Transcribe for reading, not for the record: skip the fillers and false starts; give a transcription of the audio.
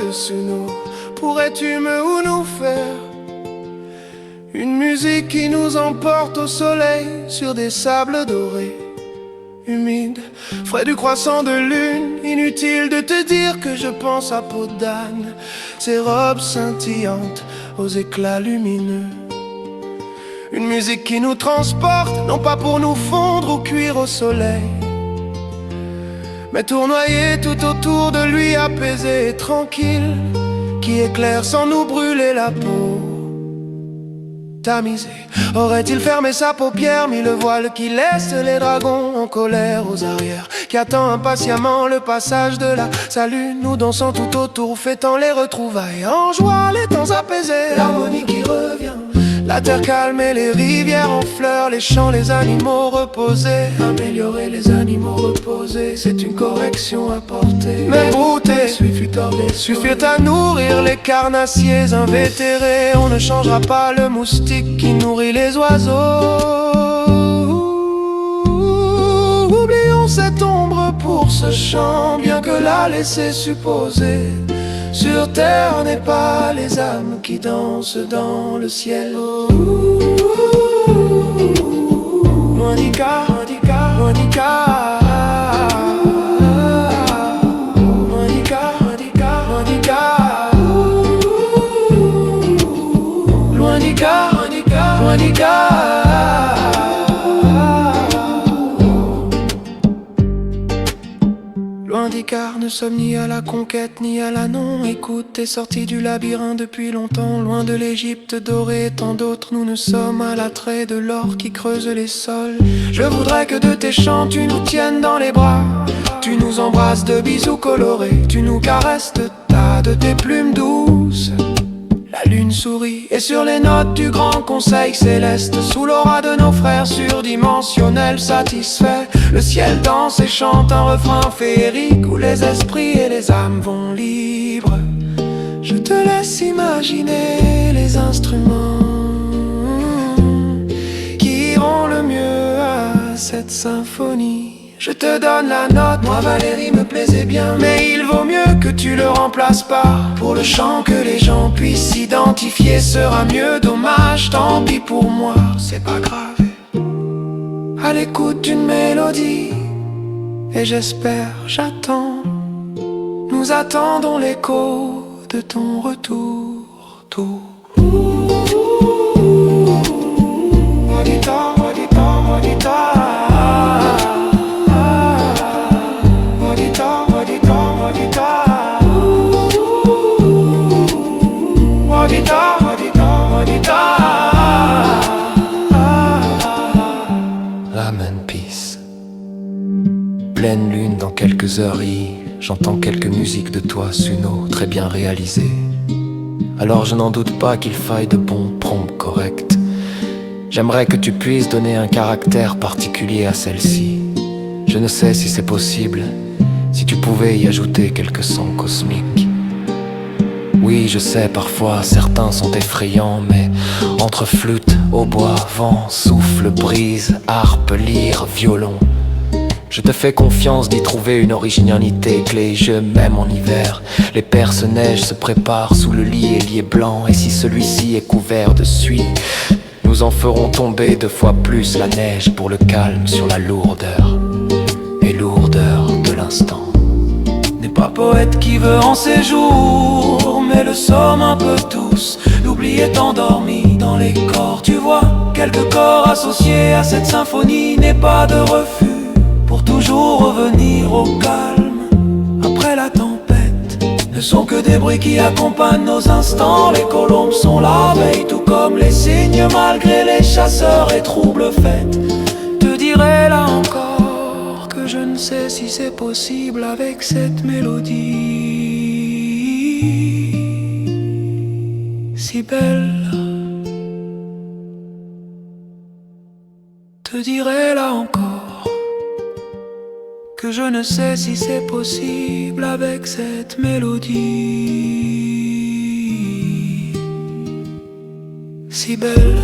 de Suno, pourrais-tu me ou nous faire une musique qui nous emporte au soleil sur des sables dorés, humides, frais du croissant de lune. Inutile de te dire que je pense à peau d'âne, ces robes scintillantes aux éclats lumineux. Une musique qui nous transporte, non pas pour nous fondre ou cuire au soleil, mais tournoyer tout autour de lui, apaisé et tranquille, qui éclaire sans nous brûler la peau. Tamisé, aurait-il fermé sa paupière, mis le voile qui laisse les dragons en colère aux arrières, qui attend impatiemment le passage de la salut. Nous dansons tout autour, fêtant les retrouvailles, en joie les temps apaisés, l'harmonie qui revient, la terre calme et les rivières en fleurs, les champs, les animaux reposés. Améliorer les animaux reposés, c'est une correction apportée. Mais brouter suffit à nourrir les carnassiers invétérés. On ne changera pas le moustique qui nourrit les oiseaux. Oublions cette ombre pour ce chant, bien que la laisser supposer. Sur terre n'est pas les âmes qui dansent dans le ciel. Monica, Monica, Monica, Monica, Monica, Monica, Monica, Monica, Monica. Loin d'Icare, ne sommes ni à la conquête ni à la non-écoute. T'es sorti du labyrinthe depuis longtemps, loin de l'Égypte dorée et tant d'autres. Nous ne sommes à l'attrait de l'or qui creuse les sols. Je voudrais que de tes chants tu nous tiennes dans les bras, tu nous embrasses de bisous colorés, tu nous caresses de de tes plumes douces. La lune sourit et sur les notes du grand conseil céleste, sous l'aura de nos frères surdimensionnels satisfaits, le ciel danse et chante un refrain féerique où les esprits et les âmes vont libres. Je te laisse imaginer les instruments qui iront le mieux à cette symphonie. Je te donne la note, moi Valérie me plaisait bien, mais il vaut mieux que tu le remplaces par pour le chant que les gens puissent s'identifier sera mieux. Dommage, tant pis pour moi, c'est pas grave. À l'écoute d'une mélodie, et j'espère, j'attends, nous attendons l'écho de ton retour. Modita, modita, modita. Amen, peace. Pleine lune dans quelques heures, j'entends quelques musiques de toi, Suno, très bien réalisées. Alors je n'en doute pas qu'il faille de bons prompts corrects. J'aimerais que tu puisses donner un caractère particulier à celle-ci. Je ne sais si c'est possible, si tu pouvais y ajouter quelques sons cosmiques. Oui, je sais, parfois certains sont effrayants, mais entre flûte, hautbois, vent, souffle, brise, harpe, lyre, violon, je te fais confiance d'y trouver une originalité clé. Je m'aime en hiver, les perce-neige se préparent sous le lit ailier blanc, et si celui-ci est couvert de suie, nous en ferons tomber 2 fois plus la neige pour le calme sur la lourdeur et lourdeur de l'instant. N'est pas poète qui veut en séjour, mais le somme un peu tous. L'oubli est endormi dans les corps, tu vois. Quelques corps associés à cette symphonie, n'est pas de refus pour toujours revenir au calme après la tempête. Ne sont que des bruits qui accompagnent nos instants. Les colombes sont la veille, tout comme les cygnes, malgré les chasseurs et troubles fêtes. Te dirai là encore que je ne sais si c'est possible avec cette mélodie si belle. Te dirai là encore que je ne sais si c'est possible avec cette mélodie si belle.